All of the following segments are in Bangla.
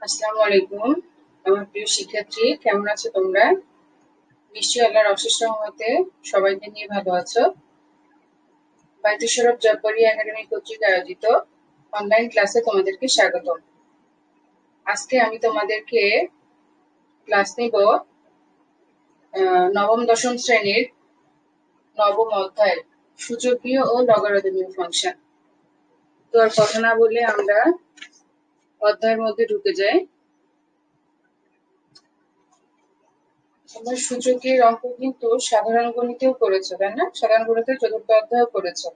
আসসালামু আলাইকুম। আমার প্রিয় শিক্ষার্থী, কেমন আছো তোমরা? নিশ্চয়ই আল্লাহর অশেষ রহমতে সবাইকে নিয়ে ভালো আছো। বায়তুল সরফ জব্বরি একাডেমি কর্তৃক আয়োজিত অনলাইন ক্লাসে তোমাদেরকে স্বাগত। আজকে আমি তোমাদেরকে ক্লাস নিব নবম দশম শ্রেণীর নবম অধ্যায় সূচকীয় ও লগারিদমীয় ফাংশন। তো আর কথা না বলে আমরা অধ্যায়ের মধ্যে ঢুকে যাই। তোমরা সূচকের অঙ্ক কিন্তু সাধারণ গণিতেও করেছো, তাই না? সাধারণ গণিতের চতুর্থ অধ্যায়ও করেছো।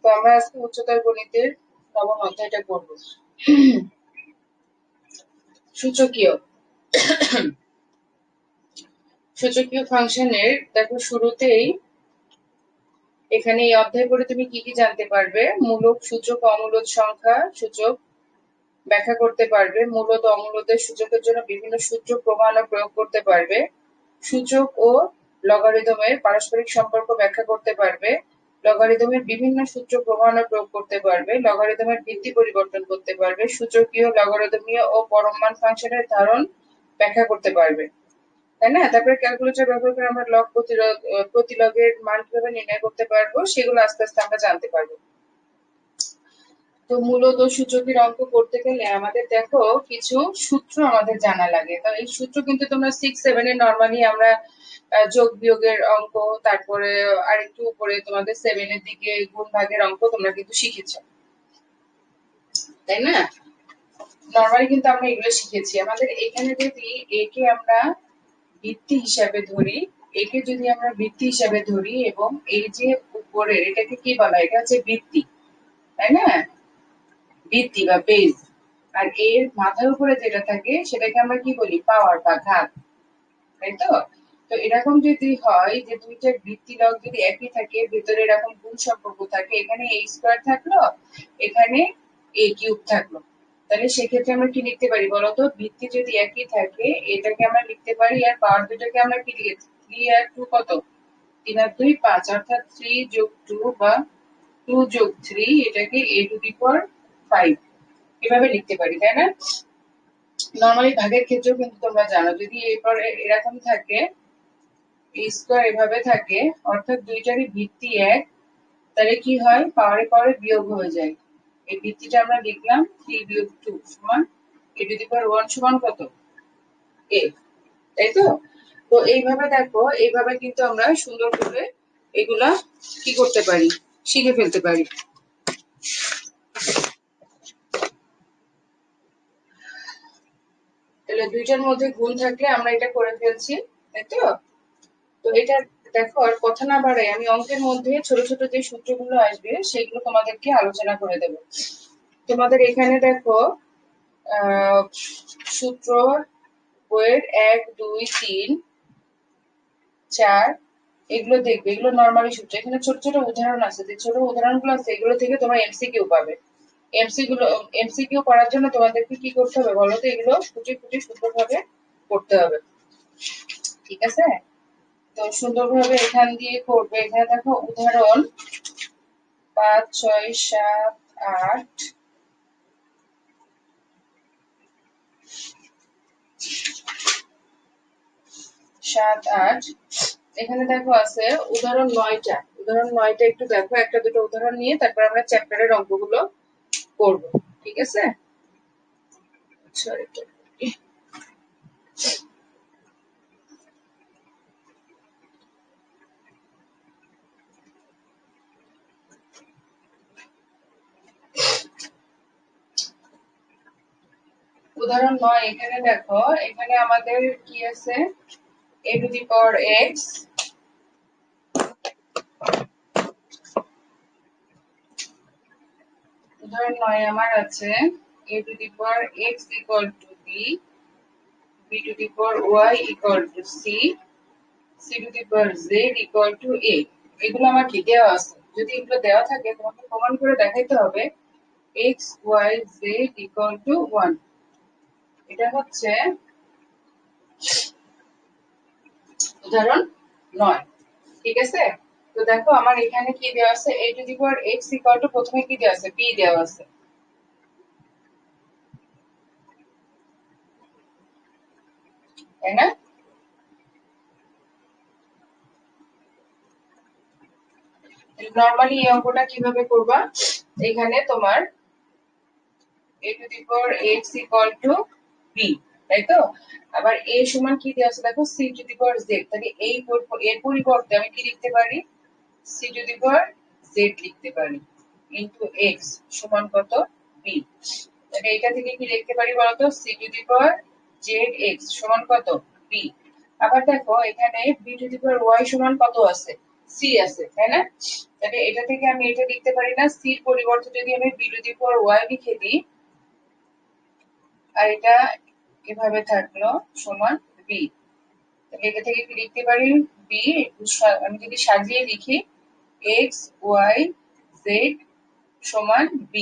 তো আমরা আজকে উচ্চতর গণিতের নবম অধ্যায়টা করব। সূচকীয় সূচকীয় ফাংশনের দেখো শুরুতেই এখানে এই অধ্যায় পড়ে তুমি কি কি জানতে পারবে? মূলক, সূচক, অমূলদ সংখ্যা সূচক ব্যাখ্যা করতে পারবে। মূলদ, অমূলদের সূচকের জন্য বিভিন্ন সূত্র, প্রমাণ ও প্রয়োগ করতে পারবে। সূচক ও লগারিদমের পারস্পরিক সম্পর্ক ব্যাখ্যা করতে পারবে। লগারিদমের বিভিন্ন সূত্র, প্রমাণ ও প্রয়োগ করতে পারবে। লগারিদমের ভিত্তি পরিবর্তন করতে পারবে। সূচকীয়, লগারিদমীয় ও পরম মান ফাংশনের ধারণ ব্যাখ্যা করতে পারবে, তাই না? তারপরে ক্যালকুলেটর ব্যবহার করে আমরা লগ, প্রতিলগের মান কিভাবে নির্ণয় করতে পারবো সেগুলো আস্তে আস্তে আমরা জানতে পারবো। তো মূলত সূচকের অঙ্ক করতে গেলে আমাদের দেখো কিছু সূত্র আমাদের জানা লাগে। তো এই সূত্র কিন্তু তোমরা 6-7 এ নরমালি আমরা যোগ বিয়োগের অঙ্ক, তারপরে আরেকটু উপরে তোমাদের 7 এর দিকে গুণ ভাগের অঙ্ক তোমরা কিন্তু শিখেছো, তাই না? নরমালি কিন্তু আমরা এগুলো শিখেছি। আমাদের এখানে যদি একে আমরা ভিত্তি হিসাবে ধরি, একে যদি আমরা ভিত্তি হিসাবে ধরি এবং এই যে উপরের এটাকে কি বলা হয়? এটা হচ্ছে ভিত্তি, তাই না? ভিত্তি বা বেজ। আর এর মাথার উপরে যেটা থাকে সেটাকে আমরা কি বলি? পাওয়ার বা ঘাত, তাই তো? তো এরকম যদি হয় যে দুইটার ভিত্তি লগ যদি একই থাকে, ভেতরে এরকম গুণ সম্পর্ক থাকে, এখানে a স্কয়ার থাকলো, এখানে a কিউব থাকলো, তাহলে সেক্ষেত্রে আমরা কি লিখতে পারি বলতো? ভিত্তি যদি একই থাকে এটাকে আমরা লিখতে পারি, আর পাওয়ার দুটাকে আমরা কি লিখেছি? 3 আর 2 কত? 3 আর 2 5, অর্থাৎ 3 যোগ 2 বা 2 যোগ 3, এটাকে a টু দি পাওয়ার 5 এভাবে লিখতে পারি, তাই না? নরমালি ভাগের ক্ষেত্রেও কিন্তু তোমরা জানো, যদি এরপর এরকম থাকে a স্কয়ার এভাবে থাকে, অর্থাৎ দুইটারই ভিত্তি এক, তাহলে কি হয়? পাওয়ারে পাওয়ারে বিয়োগ হয়ে যায়। এই ভিত্তিটা আমরা লিখলাম 3 বিয়োগ 2 সমান a টু দি পাওয়ার 1 সমান কত? a, তাই তো? তো এইভাবে দেখো, এইভাবে কিন্তু আমরা সুন্দর করে এগুলা কি করতে পারি? শিখে ফেলতে পারি। তাহলে দুইটার মধ্যে গুণ থাকলে আমরা এটা করে ফেলছি, তাই তো? তো এটা দেখো, আর কথা না বাড়াই আমি অঙ্কের মধ্যে ছোট ছোট যে সূত্রগুলো আসবে সেগুলো তোমাদেরকে আলোচনা করে দেব। তোমাদের এখানে দেখো সূত্র বইয়ের 1 2 3 4 এগুলো দেখবে, এগুলো নরমালি সূত্র। এখানে ছোট ছোট উদাহরণ আছে, যে ছোট উদাহরণগুলো আছে এগুলো থেকে তোমরা এমসিকিউ পাবে। এমসিকিউ করার জন্য তোমাদেরকে কি করতে হবে বলো তো? এগুলো খুঁটি খুঁটি সুন্দরভাবে করতে হবে, ঠিক আছে? তো সুন্দরভাবে এখান দিয়ে করবে। এখানে দেখো উদাহরণ 5 6 7 8, 7 8, এখানে দেখো আছে উদাহরণ 9টা। উদাহরণ 9টা একটু দেখো, একটা দুটো উদাহরণ নিয়ে তারপর আমরা চ্যাপ্টারের অঙ্কগুলো করব, ঠিক আছে? সরি, উদাহরণ 9 এখানে দেখো, এখানে আমাদের কি আছে? a to the power x, উদাহরণ 9 আমার আছে a to the power x equal to b, b to the power y equal to c, c two the power z equal to a। এগুলো আমার কি দেওয়া আছে? যদি এগুলো দেওয়া থাকে তোমাকে প্রমাণ করে দেখাইতে হবে x y z equal to 1। এটা হচ্ছে উদাহরণ 9, ঠিক আছে? তো দেখো আমার এখানে কি দেওয়া আছে? a to the power x equal to, প্রথমে কি দেওয়া আছে? b দেওয়া আছে। তাই না? নরমালি এই অঙ্কটা কিভাবে করবা, এখানে তোমার a to the power x equal to b, তাই তো? আবার a সমান কি দেওয়া আছে দেখো, c two the power z, তাহলে এর পরিবর্তে আমি কি লিখতে পারি, c two the power z লিখতে পারি ইনটু x সমান কত, b। তাহলে এটা থেকে কি লিখতে পারি বলতো, c two the power zx সমান কত, b। আবার দেখো এখানে b to the power y সমান কত আছে, c আছে, তাই না? তাহলে এটা থেকে আমি এটা লিখতে পারি না, c এর পরিবর্তে যদি আমি b to the power y লিখে দিই, আর এটা এভাবে থাকলো সমান b। তাহলে এটা থেকে কি লিখতে পারি, b, আমি যদি সাজিয়ে লিখি x y z সমান b,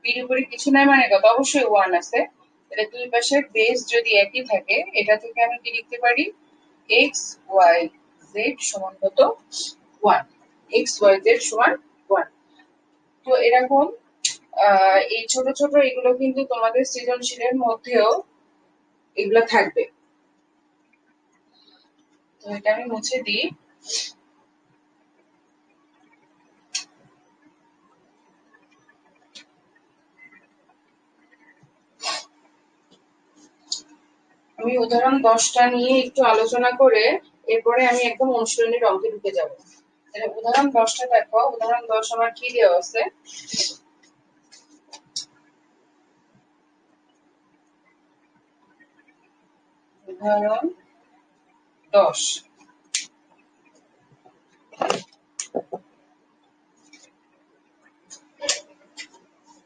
বির উপরে কিছু নাই মানে কত, অবশ্যই 1 আছে। তাহলে দুই পাশের বেস যদি একই থাকে, এটা থেকে আমি কি লিখতে পারি, x y z সমান কত, 1, x y z সমান 1। তো এরকম এই ছোট ছোট এগুলো কিন্তু তোমাদের সৃজনশীলের মধ্যেও এগুলো থাকবে। তো এটা আমি মুছে দিই। আমি উদাহরণ 10টা নিয়ে একটু আলোচনা করে এরপরে আমি একদম অনুশীলনের অঙ্কে ঢুকে যাব। তাহলে উদাহরণ 10টা দেখো, উদাহরণ 10 আমার কি দেওয়া আছে, উদাহরণ 10,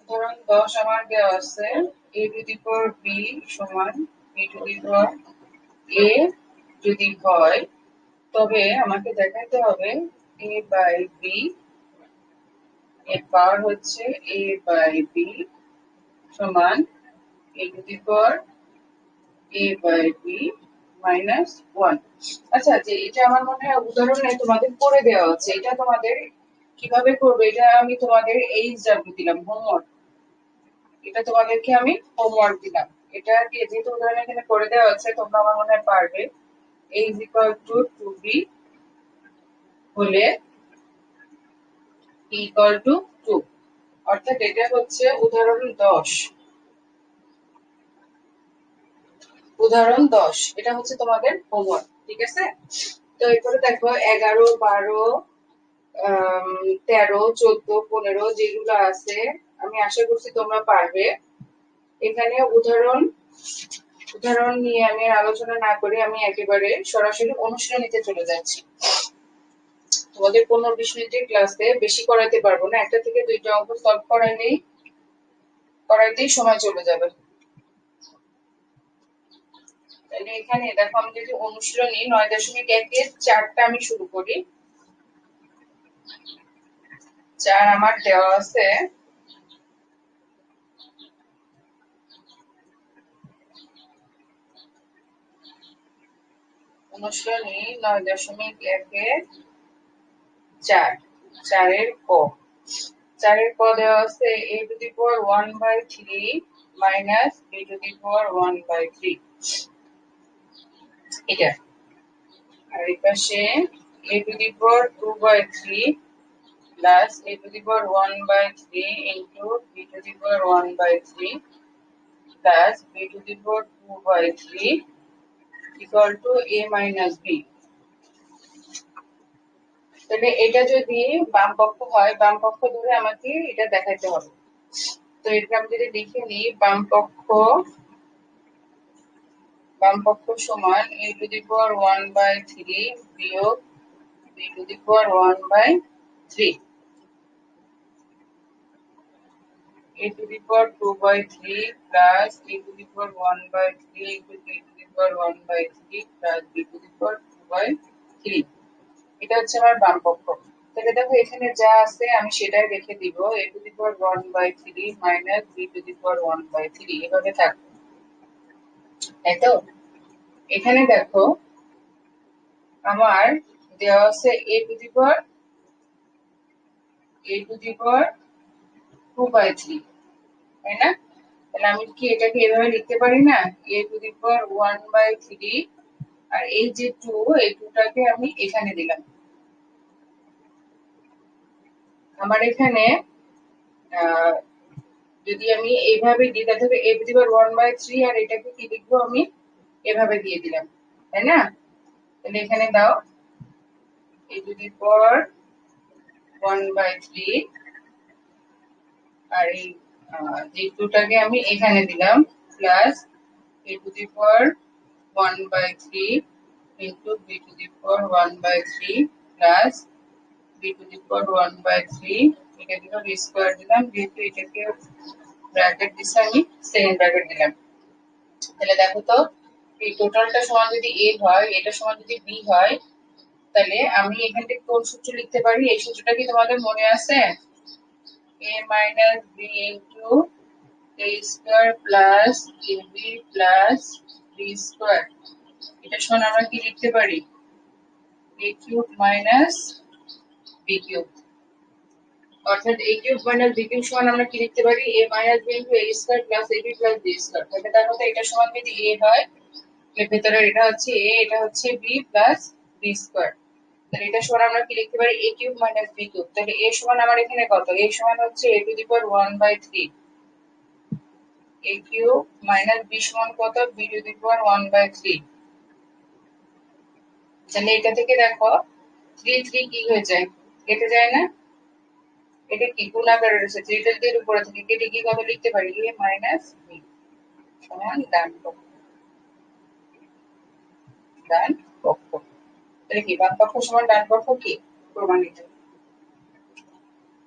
উদাহরণ 10 আমার দেওয়া আছে a to the power b সমান b to the power a যদি হয়, তবে আমাকে দেখাতে হবে a বাই b এর পাওয়ার হচ্ছে a বাই b সমান a to the power a by b minus 1। আচ্ছা, যে এটা আমার মনে হয় উদাহরণে তোমাদের করে দেওয়া আছে, এটা তোমাদের কিভাবে করবে এটা আমি তোমাদের এইচডব্লিউ দিলাম, হোমওয়ার্ক। এটা তোমাদেরকে আমি হোমওয়ার্ক দিলাম, এটা দিয়ে যেহেতু উদাহরণ এখানে করে দেওয়া আছে, তোমরা আমার মনে হয় পারবে। a is equal to 2b হলে p equal to 2, অর্থাৎ এটা হচ্ছে উদাহরণ 10, উদাহরণ 10 এটা হচ্ছে তোমাদের হোমওয়ার্ক, ঠিক আছে? তো এরপরে দেখো 11 12 13 14 15 যেগুলো আছে, আমি আশা করছি তোমরা পারবে। এখানে উদাহরণ উদাহরণ নিয়ে আমি আলোচনা না করে আমি একেবারে সরাসরি অনুশীলনীতে চলে যাচ্ছি। তোমাদের 15-20 মিনিটের ক্লাসে বেশি করাইতে পারবো না, একটা থেকে দুইটা অঙ্ক সলভ করাইতেই সময় চলে যাবে। তাহলে এখানে দেখো আমি যদি অনুশীলনী 9.1 4টা আমি শুরু করি। 4 আমার দেওয়া আছে অনুশীলনী 9.1 4 ক, 4 ক দেওয়া আছে a to the power 1/3 minus b to the power 1/3, এটা। আর এই পাশে a to the power 2/3 plus a to the power 1/3 into b to the power 1/3 plus b to the power 2/3 equal to a minus b। তাহলে এটা যদি বাম পক্ষ হয়, বাম পক্ষ ধরে আমাকে এটা দেখাইতে হবে। তো এটা আমি যদি লিখে নিই, বাম পক্ষ সমান a টু দি পাওয়ার 1/3 বিয়োগ b to the power 1/3, a to the power 2/3 plus a to the power 1/3 into b to the power 1/3 plus b to the power 2/3, এটা হচ্ছে আমার বাম পক্ষ। তাহলে দেখো এখানে যা আছে আমি সেটাই রেখে দিব, a to the power 1/3 minus b to the power 1/3 এভাবে থাকবে, তাই তো? এখানে দেখো আমার দেওয়া আছে a to the power 2/3, তাই না? তাহলে আমি কি এটাকে এভাবে লিখতে পারি না, a টু দি পাওয়ার 1/3, আর এই যে 2, এই 2টাকে আমি এখানে দিলাম। আমার এখানে যদি আমি এইভাবে দিই তাহলে a টু দি পাওয়ার 1/3, আর এটাকে কি লিখবো আমি এভাবে দিয়ে দিলাম, তাই না? তাহলে এখানে দাও a টু দি পাওয়ার 1/3, আর এই যে 2টাকে আমি এখানে দিলাম, plus a to the power 1/3 into b to the power 1/3 plus b to the power 1/3, এটাকে b স্কয়ার দিলাম, যেহেতু এটাকে ব্র্যাকেট দিছি আমি সেকেন্ড ব্র্যাকেট দিলাম। তাহলে দেখো তো এই টোটালটা সমান যদি a হয়, এটা সমান যদি b হয়, তাহলে আমি এখান থেকে কোন সূত্র লিখতে পারি? এই সূত্রটা কি তোমাদের মনে আছে? a minus b into a square plus ab plus b square, এটা সমান আমরা কি লিখতে পারি? a cube minus b cube, অর্থাৎ a cube minus b cube সমান আমরা কি লিখতে পারি? a minus b into a square plus ab plus b square। তাহলে দেখো তো এটা সমান যদি a হয়, এর ভেতরে এটা হচ্ছে a, এটা হচ্ছে b plus b square, তাহলে এটা সমান আমরা কি লিখতে পারি? a cube minus b cube। তাহলে a সমান আমার এখানে কত? a সমান হচ্ছে a to the power 1/3, a cube minus b সমান কত? b to the power 1/3। তাহলে এটা থেকে দেখো 3 3 কি হয়ে যায়? কেটে যায় না? এটা কি গুণ আকারে রয়েছে, 3 টা দিয়ে উপরে থেকে কেটে কি কত লিখতে পারি? a minus b সমান ডান পক্ষ, ডান পক্ষ। তাহলে কি বাম পক্ষ সমান ডান পক্ষ কি প্রমাণিত?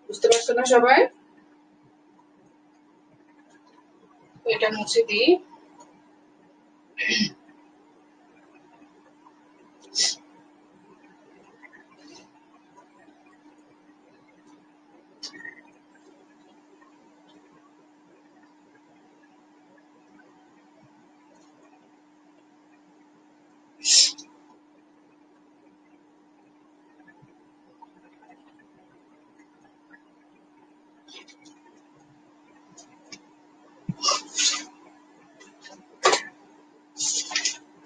বুঝতে পারছো না সবাই? এটা মুছে দিই।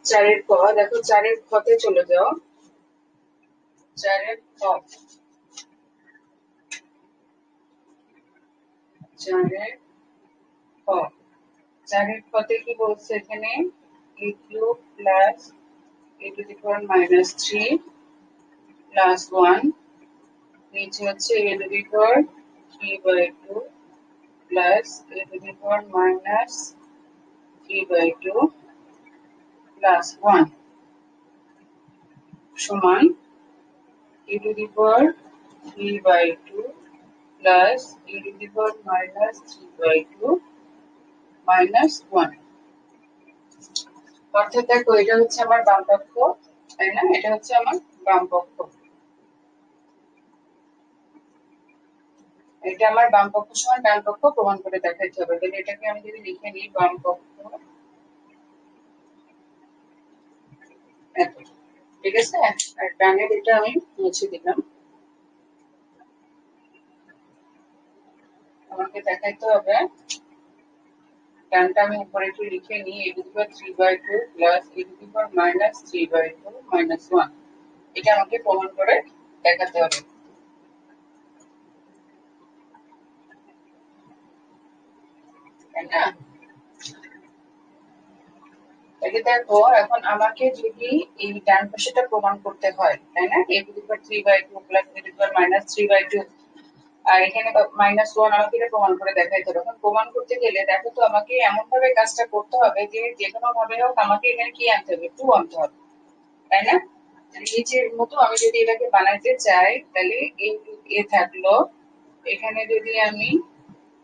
চারের ক, দেখো চারের খতে চলে যাও। চারের খ, চারের খ, চারের খতে কি বলছে এখানে? a cube plus a to the power minus 3 plus 1, নিচে হচ্ছে a to the power 3/2 plus a to the power minus 3/2 plus 1 সমান a to the power 3/2 plus a to the power minus 3/2 minus 1। অর্থাৎ দেখো এটা হচ্ছে আমার বাম পক্ষ, তাই না? এটা হচ্ছে আমার বাম পক্ষ, এটা আমার বাম পক্ষ সমান ডান পক্ষ প্রমাণ করে দেখাইতে হবে। তাহলে এটাকে আমি যদি লিখে নিই বাম পক্ষ এত, ঠিক আছে? আর ডানের এটা আমি মুছে দিলাম। আমাকে দেখাইতে হবে ডানটা আমি উপরে একটু লিখে নিই, a to the power 3/2 plus a to the power minus 3/2 minus 1, এটা আমাকে প্রমাণ করে দেখাতে হবে, তাই না? তাহলে দেখো এখন আমাকে যদি এই ডান পাশেটা প্রমাণ করতে হয়, তাই না? a to the power 3/2 plus a to the power minus 3/2, আর এখানে -1, আমাকে এটা প্রমাণ করে দেখাইতে হবে। এখন প্রমাণ করতে গেলে দেখো তো আমাকে এমন ভাবে কাজটা করতে হবে যে যেকোনো ভাবে হোক আমাকে এখানে কি আনতে হবে? 2 আনতে হবে, তাই না? নিচের মতো আমি যদি এটাকে বানাইতে চাই, তাহলে এ থাকলো, এখানে যদি আমি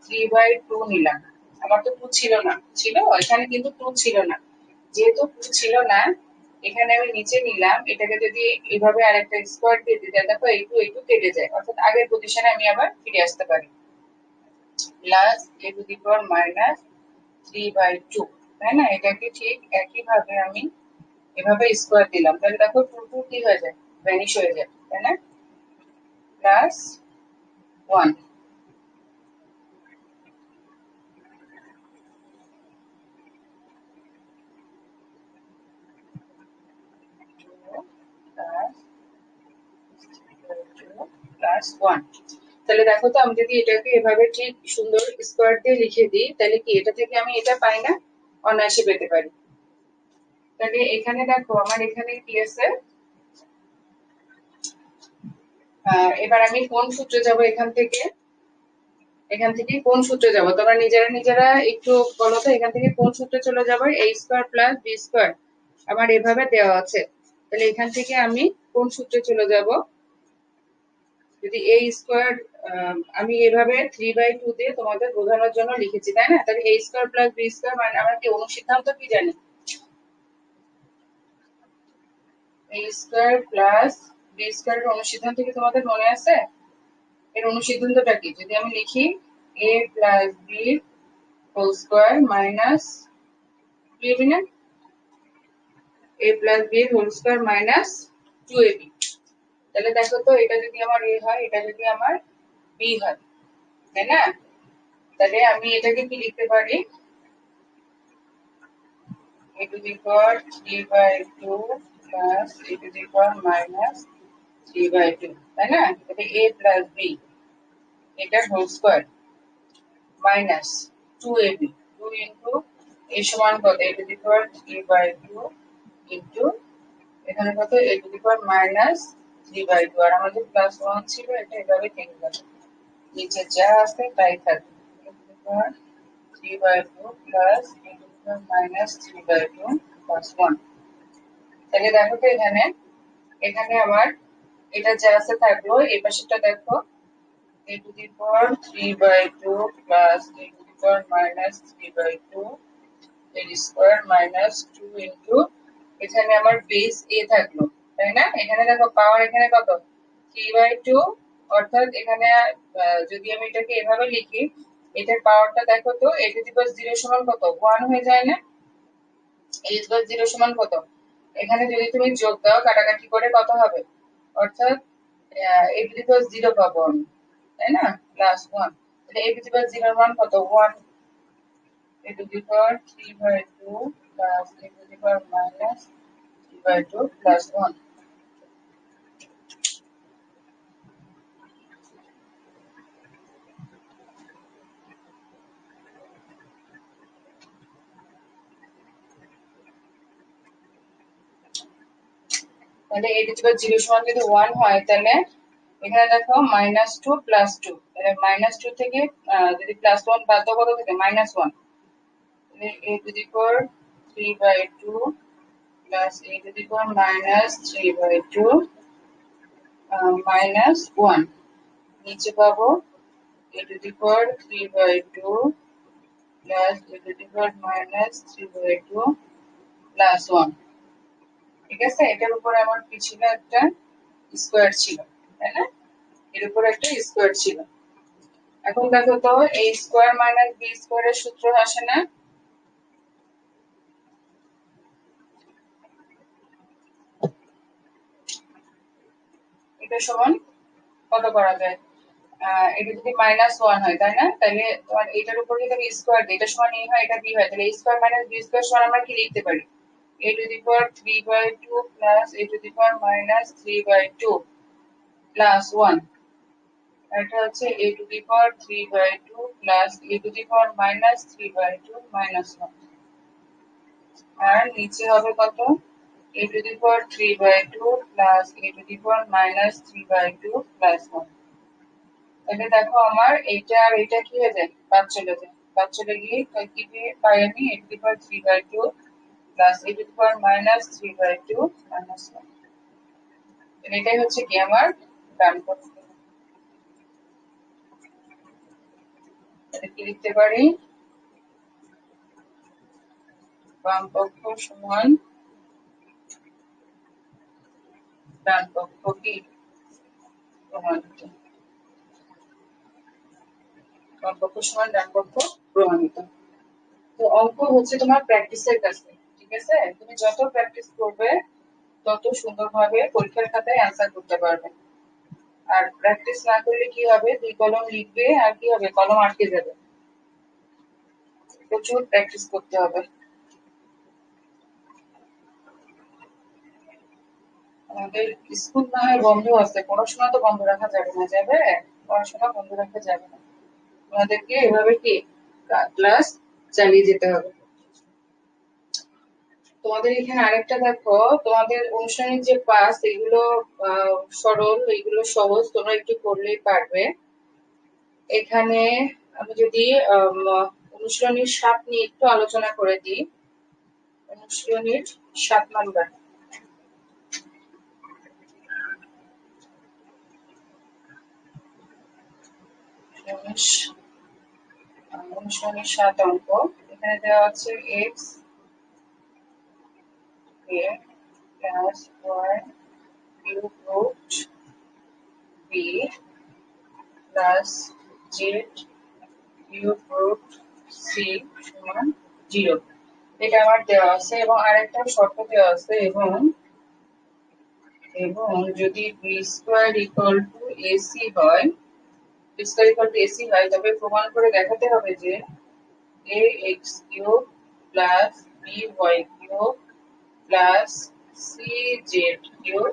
3/2 নিলাম, আমার তো 2 ছিল না, ছিল এখানে কিন্তু 2 ছিল না, যেহেতু 2 ছিল না এখানে আমি নিচে নিলাম, এটাকে যদি এভাবে আরেকটা স্কোয়ার দিয়ে দিই, দেখো এই টু কেটে যায়, অর্থাৎ আগের পজিশনে আমি আবার ফিরে আসতে পারি। Plus a to the power minus 3/2, তাই না? এটাকে ঠিক একই ভাবে আমি এভাবে স্কোয়ার দিলাম, তাহলে দেখো 2 2 কি হয়ে যায়? ভ্যানিশ হয়ে যায়, তাই না? প্লাস 1, 1। তাহলে দেখো তো আমি যদি এটাকে এভাবে ঠিক সুন্দর স্কোয়ার দিয়ে লিখে দিই তাহলে কি এটা থেকে আমি এটা পাই না? অনায়াসে পেতে পারি। তাহলে এখানে দেখো আমার এখানে কি আছে, এবার আমি কোন সূত্রে যাব এখান থেকে? এখান থেকে কোন সূত্রে যাব তোমরা নিজেরা নিজেরা একটু বলো তো, এখান থেকে কোন সূত্রে চলে যাবো? a square plus b square আমার এভাবে দেওয়া আছে। তাহলে এখান থেকে আমি কোন সূত্রে চলে যাব? যদি a স্কয়ার আমি এভাবে 3/2 দিয়ে তোমাদের বোঝানোর জন্য লিখেছি, তাই না? তাহলে a square plus b square মানে আমরা কি অনুসিদ্ধান্ত কি জানি? a square plus b square এর অনুসিদ্ধান্ত কি তোমাদের মনে আছে? এর অনুসিদ্ধান্তটা কি? যদি আমি লিখি a plus b whole square minus লিখবি না a plus b whole square minus 2ab। তাহলে দেখো তো এটা যদি আমার a হয়, এটা যদি আমার b হয়, তাই না? তাহলে আমি এটাকে কি লিখতে পারি? a to the power 3/2 plus a to the power minus 3/2, তাই না? তাহলে a প্লাস b এটা whole square minus 2ab, 2 into a সমান কত? a to the power 3/2 into এখানে কত? a to the power minus 3/2, আর আমাদের প্লাস 1 ছিল, এটা এভাবে থেকে গেল, নিচে যা আছে তাই থাকবে। a to the power 3/2 plus a to the power minus 3/2 plus 1। তাহলে দেখো তো এখানে এখানে আমার এটা যা আছে থাকলো, এই পাশেরটা দেখো a to the power 3/2 plus a to the power minus 3/2 এর স্কয়ার মাইনাস 2 ইনটু এখানে আমার বেস a থাকলো, তাই না? এখানে দেখো পাওয়ার এখানে কত? 3/2, অর্থাৎ এখানে যদি আমি এটাকে এভাবে লিখি, এটার পাওয়ারটা দেখো তো a টু দি পাওয়ার 0 সমান কত? 1 হয়ে যায় না? a টু দি পাওয়ার 0 সমান কত? এখানে যদি তুমি যোগ দাও কাটাকাটি করে কত হবে? অর্থাৎ a টু দি পাওয়ার 0 পাবো আমি, তাই না? প্লাস 1। তাহলে a টু দি পাওয়ার 0 এর মান কত? 1। a to the power 3/2 plus a to the power minus 3/2 plus 1. তাহলে a to the power 0 সমান যদি 1 হয় তাহলে এখানে দেখো -2 প্লাস 2, তাহলে -2 থেকে যদি প্লাস 1 বাদ দাও কত থাকে? -1। তাহলে a to the power 3/2 plus a to the power minus 3/2 minus 1, নিচে পাবো a to the power 3/2 plus a to the power minus 3/2 plus 1। ঠিক আছে, এটার উপরে আমার কি ছিল? একটা স্কোয়ার ছিল, তাই না? এর উপরে একটা স্কোয়ার ছিল। এখন দেখো তো a স্কোয়ার মাইনাস b স্কোয়ারের সূত্র আসে না? এটা সমান কত করা যায়? এটা যদি -1 হয়, তাই না? তাহলে তোমার এটার উপর যদি আমি স্কোয়ার দিই, এটা সমান a হয়, এটা b হয়, তাহলে a square minus b square সমান আমরা কি লিখতে পারি? a to the power 3/2 plus a to the power minus 3/2 plus 1। এটা হচ্ছে a to the power 3/2 plus a to the power minus 3/2 minus 1, আর নিচে হবে কত? a to the power 3/2 plus a to the power minus 3/2 plus 1। তাহলে দেখো আমার এইটা আর এটা কি হয়ে যায়? বাদ চলে যায়। বাদ চলে গিয়ে কি পাই আমি? a to the power 3/2 plus a to the power minus 3/2 minus 1। এটাই হচ্ছে কি আমার ডান পক্ষ। তাহলে কি লিখতে পারি? বাম পক্ষ সমান ডান পক্ষ কি প্রমাণিত। বাম পক্ষ সমান ডান পক্ষ প্রমাণিত। তো অঙ্ক হচ্ছে তোমার প্র্যাকটিসের কাছে, ঠিক আছে? তুমি যত প্র্যাকটিস করবে তত সুন্দরভাবে পরীক্ষার খাতায় অ্যান্সার করতে পারবে। আর প্র্যাকটিস না করলে কি হবে? দুই কলম লিখবে আর কি হবে? কলম আটকে যাবে। প্রচুর প্র্যাকটিস করতে হবে। আমাদের স্কুল না হয় বন্ধ আছে, পড়াশোনা তো বন্ধ রাখা যাবে না, যাবে? পড়াশোনা বন্ধ রাখা যাবে না, আমাদেরকে এভাবে কি ক্লাস চালিয়ে যেতে হবে। তোমাদের এখানে আরেকটা দেখো, তোমাদের অনুষ্ঠানের যে পাস এগুলো সরল, এগুলো সহজ, তোমরা একটু করলেই পারবে। এখানে আমি যদি অনুশীলনীর 7 নিয়ে একটু আলোচনা করে দিই। অনুশীলনীর 7 নাম্বার, অনুশীলনীর 7 অঙ্ক। এখানে দেওয়া আছে x a plus y cube root b plus z cube root c সমান 0। এটা আমার দেওয়া আছে এবং আরেকটা শর্ত দেওয়া আছে, এবং এবং যদি b square equal to ac হয়, b square equal to ac হয়, তবে প্রমাণ করে দেখাতে হবে যে a x cube plus B Y cube plus C Z cube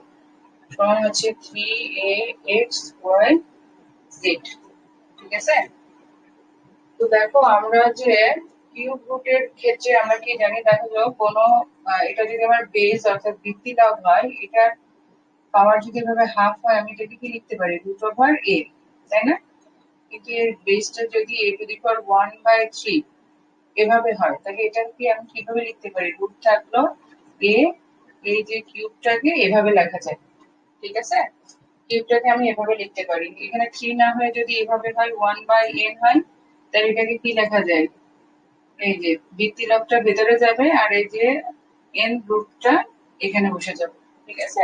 সমান হচ্ছে 3a x y z। ঠিক আছে? তো দেখো আমরা যে কিউব রুটের ক্ষেত্রে আমরা কি জানি, দেখো কোনো এটা যদি আমার বেস অর্থাৎ ভিত্তি দাও হয়, এটা পাওয়ার যদি এভাবে হাফ হয়, আমি এটাকে কি লিখতে পারি, রুট ওভার এ, তাই না? কিন্তু এর বেসটা যদি a টু দি পাওয়ার 1/3 এভাবে হয়, তাহলে এটা কি আমি কিভাবে লিখতে পারি, রুট থাকলো a, এই যে কিউবটাকে এভাবে লেখা যায়। ঠিক আছে? কিউবটাকে আমি এভাবে লিখতে পারি, এখানে 3 না হয়ে যদি এভাবে হয় 1/n হয়, তাহলে এটাকে কি লেখা যায়, এই যে ভিত্তি লবটা ভেতরে যাবে আর এই যে n রুটটা এখানে বসে যাবে। ঠিক আছে?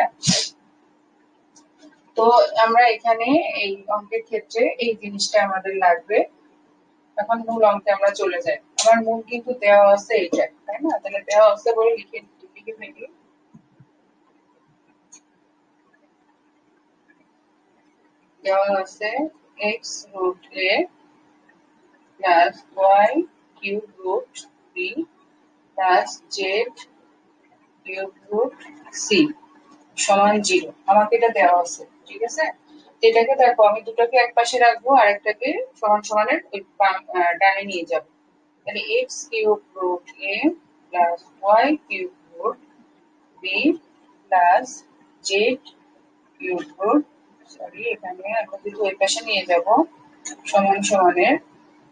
তো আমরা এখানে এই অঙ্কের ক্ষেত্রে এই জিনিসটা আমাদের লাগবে। এখন মূল অঙ্কে আমরা চলে যাই। আমার মূল কিন্তু দেওয়া আছে এইটা, তাই না? তাহলে দেওয়া আছে বলে লিখে লিখে ফেলি। দেওয়া আছে x root a plus y cube root b plus z cube root c সমান 0। আমাকে এটা দেওয়া আছে। ঠিক আছে? এটাকে দেখো, আমি দুটোকে এক পাশে রাখবো আর একটাকে সমান সমানের ডানে নিয়ে যাব। তাহলে x cube root a plus y cube root b plus z cube root, sorry এখানে আমরা যদি ওই পাশে নিয়ে যাব সমান সমানের,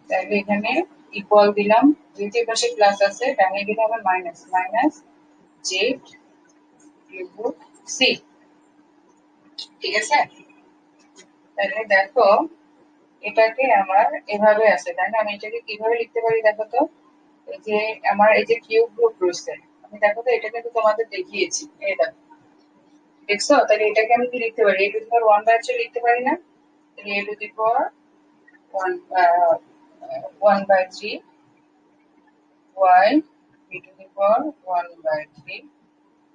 তাহলে এখানে ইকুয়াল দিলাম, যেহেতু এই পাশে প্লাস আছে ডানে গেলে আবার minus, minus z cube root c। ঠিক আছে? তাহলে দেখো এটাকে আমার এভাবে আছে, তাই না? আমি এটাকে কিভাবে লিখতে পারি দেখো তো, এই যে আমার এই যে কিউব রুট রয়েছে, আমি দেখো তো এটা কিন্তু তোমাদের দেখিয়েছি, এই দেখো, দেখছো? তাহলে এটাকে আমি কি লিখতে পারি, a টু দি পাওয়ার 1/3 লিখতে পারি না? তাহলে a to the power 1/3 y b to the power 1/3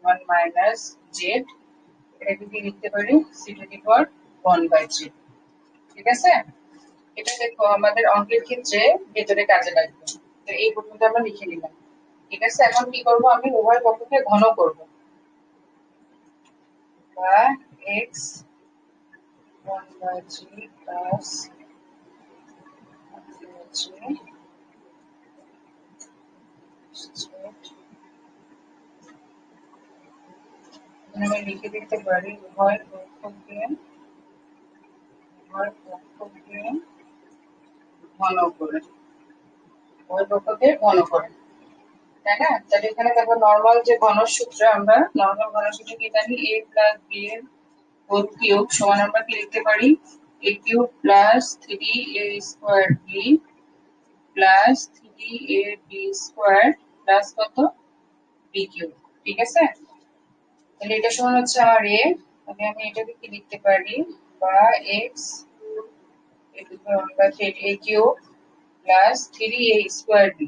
1 minus z, এটাকে কি লিখতে পারি, c টু দি পাওয়ার 1/3। ঠিক আছে? এটা দেখো আমাদের অঙ্কের ক্ষেত্রে ভেতরে কাজে লাগবে। তো এই পর্যন্ত আমরা লিখে নিলাম। ঠিক আছে? এখন কি করব, আমি উভয় পক্ষকে ঘন করব, বা x 1/3 প্লাস আমি লিখে দিতে পারি উভয় পক্ষকে ঘন করে, উভয় পক্ষকে ঘন করে, তাই না? তাহলে এখানে দেখো নরমাল যে ঘনর সূত্র, আমরা নরমাল ঘনর সূত্র কি জানি, a প্লাস b এর হোল কিউব সমান আমরা কি লিখতে পারি, a cube plus 3a square b plus 3ab square plus কত, b কিউব। ঠিক আছে? তাহলে এটা সমান হচ্ছে আমার a, তাহলে আমি এটাকে কি লিখতে পারি, বা x a to the power 1/3 a cube plus 3a square b,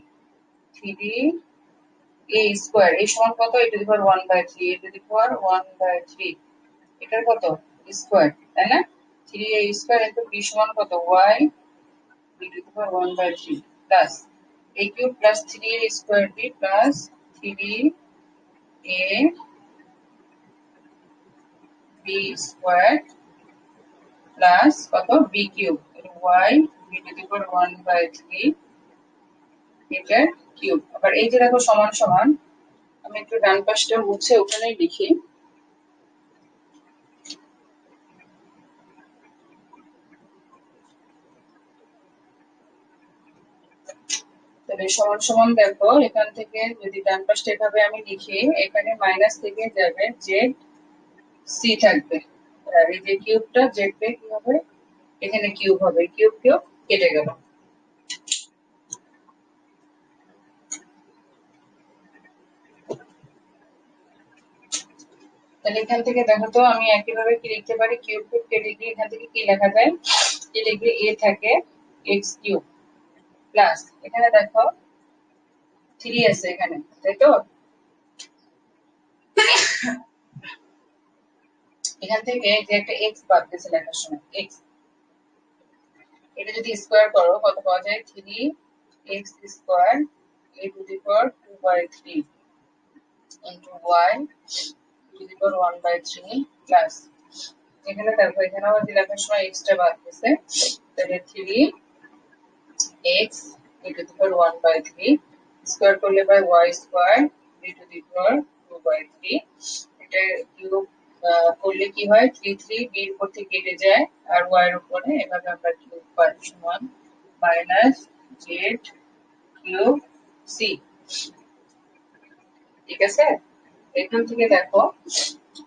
3a square এই সমান কত, a to the power 1/3, a to the power 1/3 এটার কত, স্কোয়ার, তাই না? 3a স্কোয়ার ইনটু b সমান কত, y b to the power 1/3 plus a cube plus 3a square b plus 3a b square plus কত b cube, y b to the power 1/3 এটার কিউব। আবার এই যে দেখো সমান সমান, আমি একটু ডান পাশটা মুছে ওখানেই লিখি। তাহলে সমান সমান দেখো এখান থেকে যদি ডান পাশটা এভাবে আমি লিখি, এখানে মাইনাস থেকে যাবে জেড সি থাকবে, আর এই যে কিউবটা জেড পে কি হবে, এখানে কিউব হবে, কিউব কিউব কেটে গেল। তাহলে এখান থেকে দেখো তো আমি একইভাবে কি লিখতে পারি, কিউব কিউব কেটে গিয়ে এখান থেকে কি লেখা যায়, কেটে গিয়ে এ থাকে এক্স কিউব প্লাস এখানে দেখো 3 আছে এখানে, তাই তো এখান থেকে যে একটা এক্স বাদ দিয়েছে লেখার সময়, এক্স, এটা যদি স্কোয়ার করো কত পাওয়া যায়, 3x square a to the power 2/3 into y two the power 1/3 plus এখানে দেখো এখানে আবার লেখার সময় এক্সট্রা বাদ দিয়েছে, তাহলে 3x a to the power 1/3 square করলে পাই y square b to the power 2/3, এটা কিউব করলে কি হয়, 3 b এর উপর থেকে কেটে যায় আর y এর উপরে এভাবে আমরা কিউব পাই সমান মাইনাস জেড কিউব সি। ঠিক আছে, এখান থেকে দেখো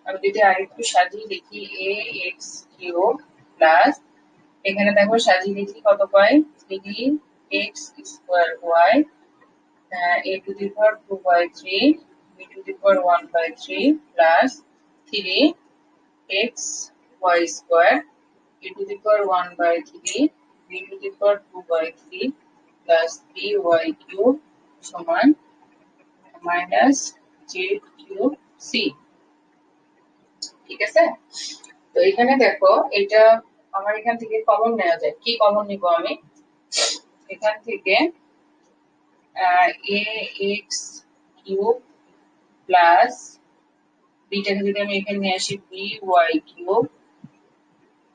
আমি যদি আরেকটু সাজিয়ে লিখি এ এক্স কিউব প্লাস এখানে দেখো সাজিয়ে লিখি কত পাই, 3x square Y a to the power 2/3 b to the power 1/3 plus 3x y square a to the power 1/3 b to the power 2/3 plus 3y cube সমান মাইনাস জেড কিউব সি। ঠিক আছে, তো এখানে দেখো এটা আমার এখান থেকে কমন নেওয়া যায়, কি কমন নিব আমি, এখান থেকে এ এক্স কিউব প্লাস বিটাকে যদি আমি এখানে নিয়ে আসি বি ওয়াই কিউব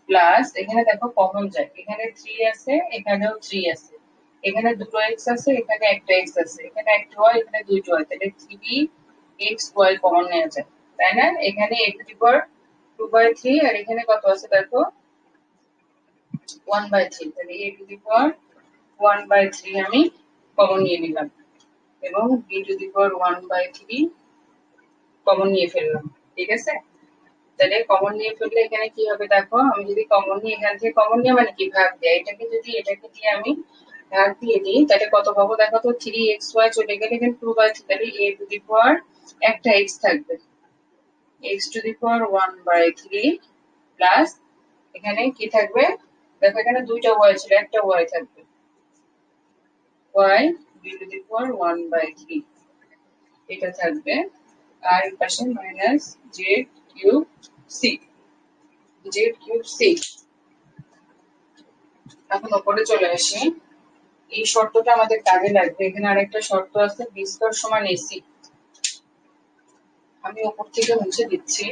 প্লাস এখানে দেখো কমন যায়, এখানে 3 আছে এখানেও 3 আছে, এখানে দুটো এক্স আছে এখানে একটা এক্স আছে, এখানে একটা ওয়াই এখানে দুইটো ওয়াই, তাহলে 3x y কমন নেওয়া যায়, তাই না, এখানে a টু দি পাওয়ার 2/3 আর এখানে কত আছে দেখো 1/3, তাহলে a টু দি পাওয়ার 1/3 আমি কমন নিয়ে নিলাম এবং b to the power 1/3 common নিয়ে ফেললাম। ঠিক আছে, তাহলে কমন নিয়ে ফেললে এখানে কি হবে দেখো, আমি যদি কমন নিয়ে এখান থেকে কমন নিয়ে মানে কি ভাগ দেয়, এটাকে যদি এটাকে দিয়ে আমি ভাগ দিয়ে দিই তাহলে কত পাবো দেখো তো, 3xy চলে গেলে এখানে 2/3, তাহলে a টু দি পাওয়ার একটা x থাকবে, x to the power 1/3 plus এখানে কি থাকবে দেখো, এখানে দুইটা y ছিল একটা y থাকবে, y b to the power 1/3 এটা থাকবে, আর এর পাশে minus Z cube C, Z cube C. এখন উপরে চলে আসি, এই শর্তটা আমাদের কাজে লাগবে, এখানে আরেকটা শর্ত আছে বি স্কয়ার সমান এসি, আমি উপর থেকে মুছে দিচ্ছি।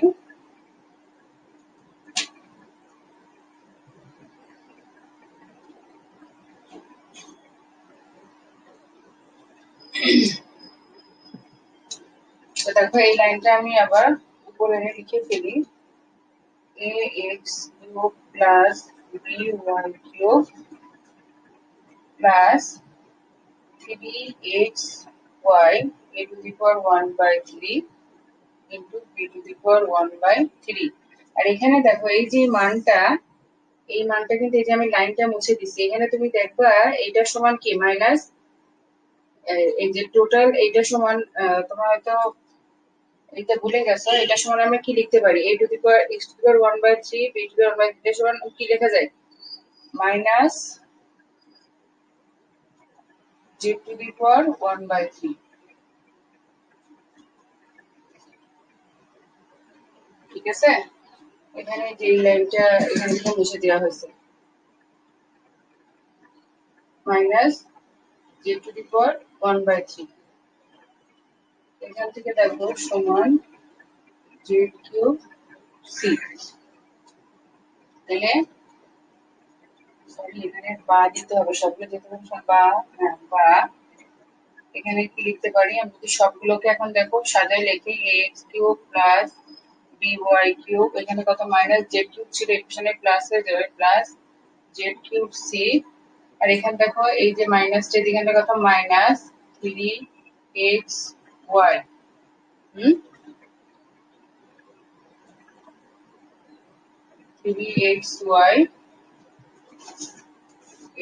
তো দেখো এই লাইনটা আমি আবার উপরে লিখে ফেলি, a x cube plus B Y cube plus 3x y a to the power 1/3 into b to the power 1/3। আর এখানে দেখো এই যে মানটা, এই মানটা কিন্তু এই যে আমি লাইনটা মুছে দিচ্ছি, এখানে তুমি দেখবা এইটার সমান কি মাইনাস, এই যে টোটাল এইটা সমান তোমার হয়তো এটা ভুলে গেছো, এটা সমান আমরা কি লিখতে পারি, a to the power x to the power 1/3 b to the power 1/3 সমান কি লেখা যায়, minus j to the power 1/3। ঠিক আছে, এখানে যে লাইনটা এখান থেকে মুছে দেওয়া হয়েছে, minus j to the power 1/3, এখান থেকে দেখো সমান জেড কিউব সি। তাহলে সরি এখানে বা দিতে হবে, সবগুলো যেতে হবে বা, হ্যাঁ বা। এখানে কি লিখতে পারি আমি যদি সবগুলোকে এখন দেখো সাজায় লিখি, X cube plus B Y cube, এখানে কত মাইনাস জেড কিউব ছিল, এখানে প্লাস হয়ে যাবে প্লাস জেড কিউব সি। আর এখানে দেখো এই যে মাইনাসটা এখানে কত মাইনাস 3 এক্স ওয়াই। হুম 3 এক্স ওয়াই,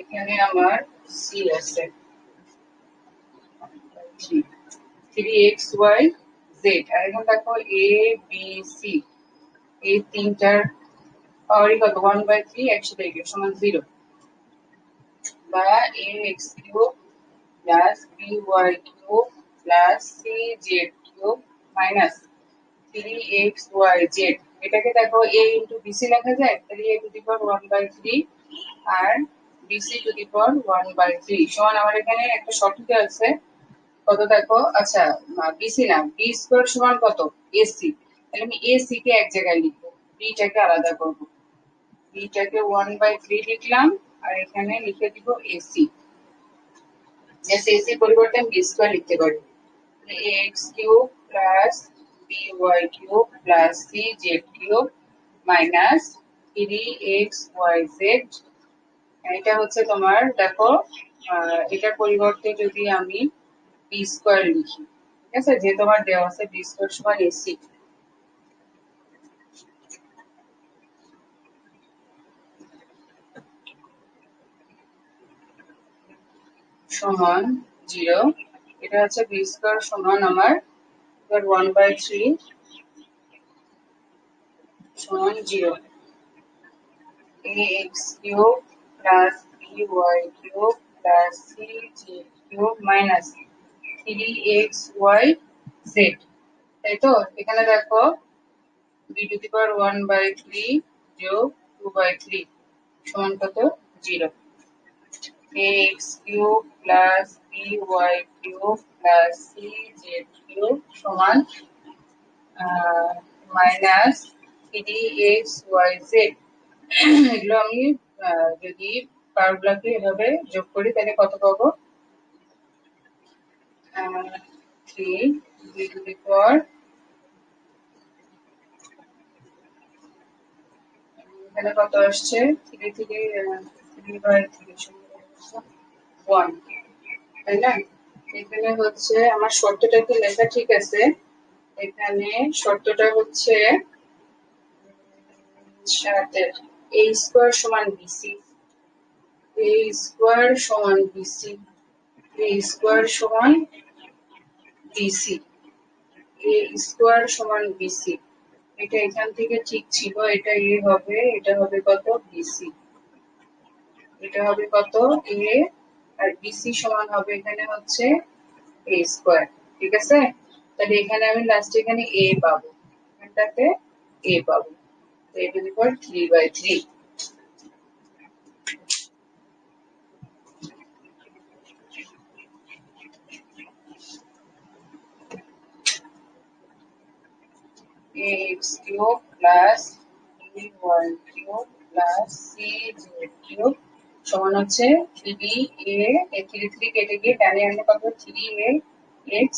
এখানে আমার সি আছে 3 এক্স ওয়াই জেড। আর এখন দেখো এ বি সি, এই তিনটার পাওয়ারই কত 1/3, একসাথে এগুলো সমান 0, বা a x cube plus B Y cube plus C Z cube minus 3 x Y z. এটাকে দেখো এ ইন্টু বিসি লেখা যায়, তাহলে এ টু দি পাওয়ার 1/3 আর বিসি টু দি পাওয়ার 1/3 সমান আমার এখানে একটা সঠিক আছে কত দেখো, আচ্ছা বিসি না বি স্কোয়ার সমান কত এসি। তাহলে আমি এসি কে এক জায়গায় লিখবো, বিটাকে আলাদা করবো, বিটাকে 1/3 লিখলাম আর এখানে লিখে দিব এসি। জাস্ট এসি পরিবর্তে আমি বি স্কোয়ার লিখতে পারি, X cube plus B Y cube plus C Z cube minus 3 x Y Z. এটা হচ্ছে তোমার দেখো এটার পরিবর্তে যদি আমি বি স্কোয়ার লিখি, ঠিক আছে, যে তোমার দেওয়া আছে বি স্কোয়ার সমান এসি সমান 0। এটা হচ্ছে বি স্কোয়ার সমান আমার 1/3 সমান 0, ax cube plus by cube plus cz cube minus 3xyz। তাই তো, এখানে দেখো b টু দি পাওয়ার 1/3 যোগ 2/3 সমান কত 0, ax cube plus by cube plus cz cube সমান মাইনাস 3xyz। এগুলো আমি যদি পাওয়ারগুলোকে এভাবে যোগ করি তাহলে কত পাবো, 3 টু দি পাওয়ার, এখানে কত আসছে 3 থেকে 3/3 তাই না। এখানে হচ্ছে আমার শর্তটা কি লেখা ঠিক আছে, এখানে শর্তটা হচ্ছে 7 a স্কোয়ার সমান বিসি, a স্কোয়ার সমান বিসি, a স্কোয়ার সমান বিসি, a স্কোয়ার সমান বিসি। এটা এখান থেকে ঠিক ছিল, এটা এ হবে, এটা হবে কত বিসি, এটা হবে কত এ, আর বিসি সমান হবে এখানে হচ্ছে এ স্কোয়ার, ঠিক আছে। তাহলে এখানে আমি লাস্টে এখানে এ পাবো, এটাতে এ পাবো, তো a to the power 3/3। ax cube plus by cube plus cz cube সমান হচ্ছে 3a, 3 কেটে গিয়ে ডানে আনলে কত 3a x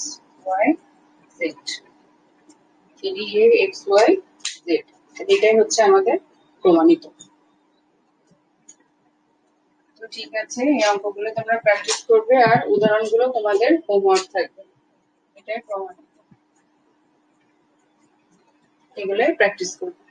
y z, 3a x y z। এটাই হচ্ছে আমাদের প্রমাণিত। তো ঠিক আছে, এই অঙ্কগুলো তোমরা প্র্যাকটিস করবে আর উদাহরণগুলো তোমাদের হোমওয়ার্ক থাকবে, এটাই প্রমাণিত, এগুলো প্র্যাকটিস করবে।